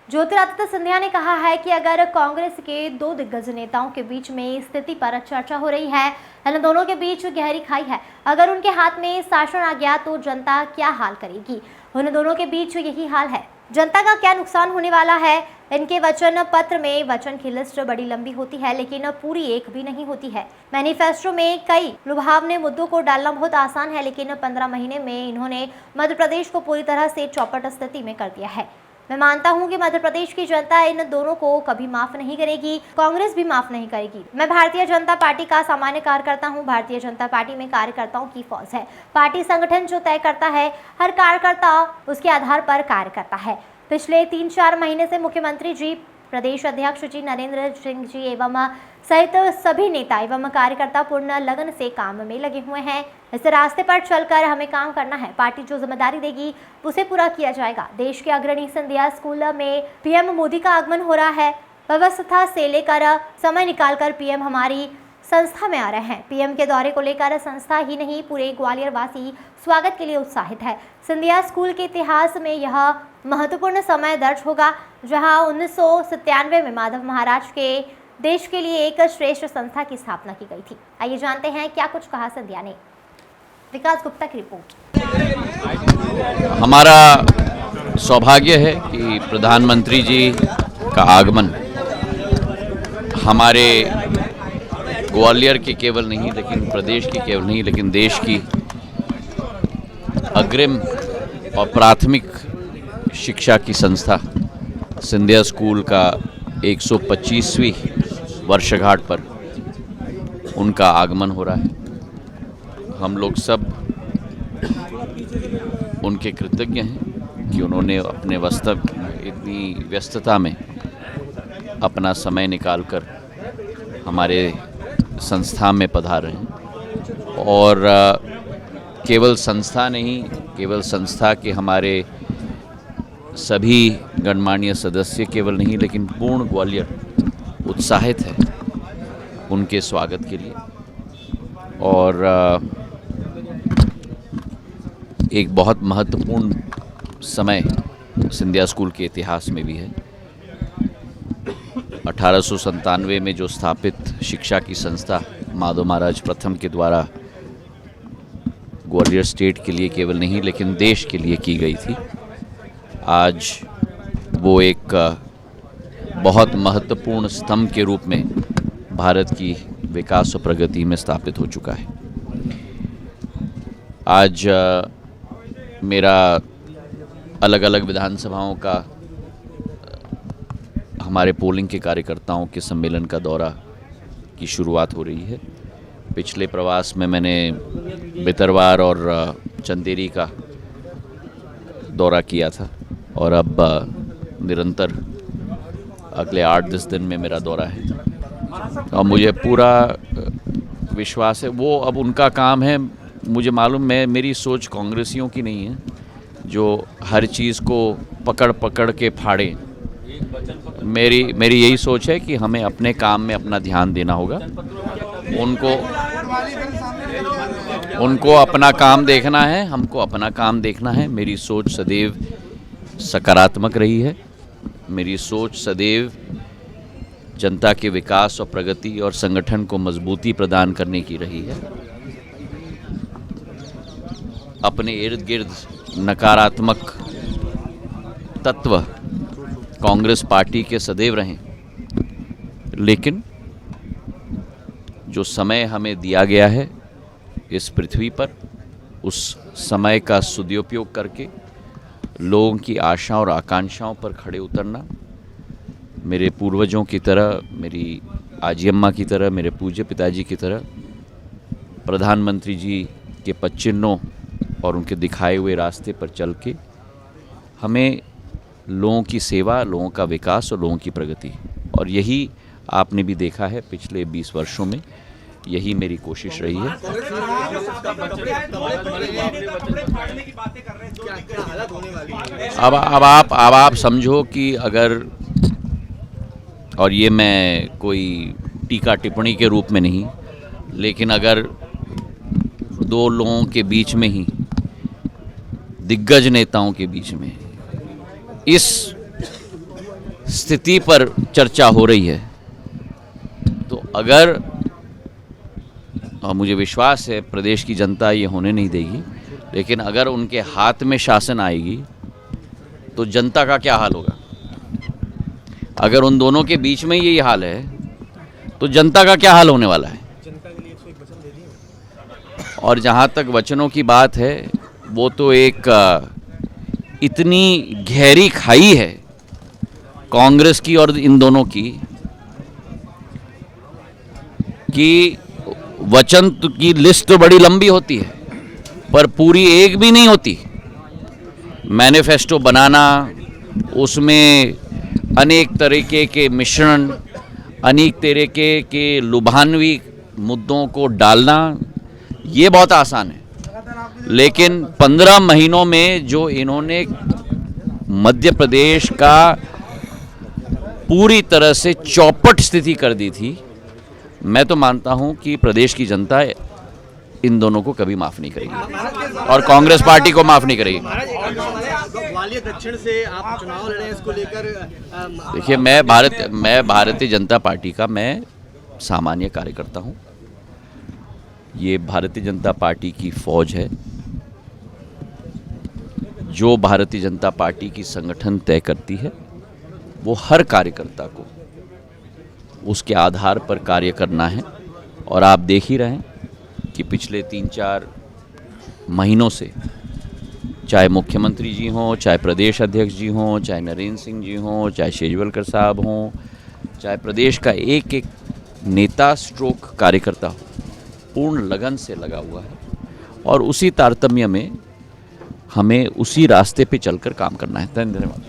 ज्योतिरादित्य सिंधिया ने कहा है कि अगर कांग्रेस के दो दिग्गज नेताओं के बीच में स्थिति पर चर्चा हो रही है, इन दोनों के बीच गहरी खाई है। अगर उनके हाथ में शासन आ गया तो जनता क्या हाल करेगी? उन दोनों के बीच यही हाल है। जनता का क्या नुकसान होने वाला है? इनके वचन पत्र में वचन की लिस्ट बड़ी लंबी होती है, लेकिन पूरी एक भी नहीं होती है। मैनिफेस्टो में कई लुभावने मुद्दों को डालना बहुत आसान है, लेकिन 15 महीने में इन्होंने मध्य प्रदेश को पूरी तरह से चौपट स्थिति में कर दिया है। मैं मानता हूं कि मध्य प्रदेश की जनता इन दोनों को कभी माफ नहीं करेगी, कांग्रेस भी माफ नहीं करेगी। मैं भारतीय जनता पार्टी का सामान्य कार्यकर्ता हूं। भारतीय जनता पार्टी में कार्यकर्ताओं की फौज है। पार्टी संगठन जो तय करता है, हर कार्यकर्ता उसके आधार पर कार्य करता है। पिछले 3-4 महीने से मुख्यमंत्री जी, प्रदेश अध्यक्ष जी नरेंद्र सिंह जी एवं सहित सभी नेता एवं कार्यकर्ता पूर्ण लगन से काम में लगे हुए हैं। इस रास्ते पर चलकर हमें काम करना है। पार्टी जो जिम्मेदारी देगी उसे पूरा किया जाएगा। देश के अग्रणी सिंधिया स्कूल में पीएम मोदी का आगमन हो रहा है। व्यवस्था से लेकर समय निकालकर पीएम हमारी संस्था में आ रहे हैं। पीएम के दौरे को लेकर संस्था ही नहीं, पूरे ग्वालियर वासी स्वागत के लिए उत्साहित है। सिंधिया स्कूल के इतिहास में यह महत्वपूर्ण समय दर्ज होगा, जहां 1997 में माधव महाराज के देश के लिए एक श्रेष्ठ संस्था की स्थापना की गई थी। आइए जानते हैं क्या कुछ कहा सिंधिया ने। विकास गुप्ता की रिपोर्ट। हमारा सौभाग्य है कि प्रधानमंत्री जी का आगमन हमारे ग्वालियर के केवल नहीं, लेकिन प्रदेश की केवल नहीं, लेकिन देश की अग्रिम और प्राथमिक शिक्षा की संस्था सिंधिया स्कूल का 125वीं वर्षगांठ पर उनका आगमन हो रहा है। हम लोग सब उनके कृतज्ञ हैं कि उन्होंने अपने इतनी व्यस्तता में अपना समय निकालकर हमारे संस्था में पधार रहे हैं। और केवल संस्था नहीं, केवल संस्था के हमारे सभी गणमान्य सदस्य केवल नहीं, लेकिन पूर्ण ग्वालियर उत्साहित है उनके स्वागत के लिए। और एक बहुत महत्वपूर्ण समय सिंधिया स्कूल के इतिहास में भी है। 1897 में जो स्थापित शिक्षा की संस्था माधव महाराज प्रथम के द्वारा ग्वालियर स्टेट के लिए केवल नहीं, लेकिन देश के लिए की गई थी, आज वो एक बहुत महत्वपूर्ण स्तंभ के रूप में भारत की विकास और प्रगति में स्थापित हो चुका है। आज मेरा अलग अलग विधानसभाओं का हमारे पोलिंग के कार्यकर्ताओं के सम्मेलन का दौरा की शुरुआत हो रही है। पिछले प्रवास में मैंने भितरवार और चंदेरी का दौरा किया था, और अब निरंतर अगले 8-10 दिन में मेरा दौरा है। और मुझे पूरा विश्वास है, वो अब उनका काम है। मुझे मालूम है मेरी सोच कांग्रेसियों की नहीं है जो हर चीज़ को पकड़ पकड़ के फाड़ें। मेरी यही सोच है कि हमें अपने काम में अपना ध्यान देना होगा। उनको अपना काम देखना है, हमको अपना काम देखना है। मेरी सोच सदैव सकारात्मक रही है। मेरी सोच सदैव जनता के विकास और प्रगति और संगठन को मजबूती प्रदान करने की रही है। अपने इर्द गिर्द नकारात्मक तत्व कांग्रेस पार्टी के सदैव रहें, लेकिन जो समय हमें दिया गया है इस पृथ्वी पर, उस समय का सदुपयोग करके लोगों की आशा और आकांक्षाओं पर खड़े उतरना, मेरे पूर्वजों की तरह, मेरी आजी अम्मा की तरह, मेरे पूज्य पिताजी की तरह प्रधानमंत्री जी के पद चिन्हों और उनके दिखाए हुए रास्ते पर चल के हमें लोगों की सेवा, लोगों का विकास और लोगों की प्रगति, और यही आपने भी देखा है पिछले 20 वर्षों में, यही मेरी कोशिश रही है। अब आप समझो कि अगर, और ये मैं कोई टीका टिप्पणी के रूप में नहीं, लेकिन अगर दो लोगों के बीच में ही, दिग्गज नेताओं के बीच में इस स्थिति पर चर्चा हो रही है, तो अगर और मुझे विश्वास है प्रदेश की जनता ये होने नहीं देगी, लेकिन अगर उनके हाथ में शासन आएगी तो जनता का क्या हाल होगा? अगर उन दोनों के बीच में यही हाल है तो जनता का क्या हाल होने वाला है? और जहाँ तक वचनों की बात है, वो तो एक इतनी गहरी खाई है कांग्रेस की और इन दोनों की कि वचन की लिस्ट तो बड़ी लंबी होती है पर पूरी एक भी नहीं होती। मैनिफेस्टो बनाना, उसमें अनेक तरीके के मिश्रण, अनेक तरीके के लुभानवी मुद्दों को डालना, ये बहुत आसान है। लेकिन 15 महीनों में जो इन्होंने मध्य प्रदेश का पूरी तरह से चौपट स्थिति कर दी थी, मैं तो मानता हूं कि प्रदेश की जनता इन दोनों को कभी माफ नहीं करेगी और कांग्रेस पार्टी को माफ नहीं करेगी। ग्वालियर दक्षिण से आप चुनाव लड़े, इसको लेकर देखिए, मैं भारतीय जनता पार्टी का मैं सामान्य कार्यकर्ता हूं। ये भारतीय जनता पार्टी की फौज है। जो भारतीय जनता पार्टी की संगठन तय करती है वो हर कार्यकर्ता को उसके आधार पर कार्य करना है। और आप देख ही रहे हैं कि पिछले 3-4 महीनों से चाहे मुख्यमंत्री जी हों, चाहे प्रदेश अध्यक्ष जी हों, चाहे नरेंद्र सिंह जी हों, चाहे शेजवलकर साहब हों, चाहे प्रदेश का एक एक नेता स्ट्रोक कार्यकर्ता हो, पूर्ण लगन से लगा हुआ है। और उसी तारतम्य में हमें उसी रास्ते पे चलकर काम करना है। धन्यवाद।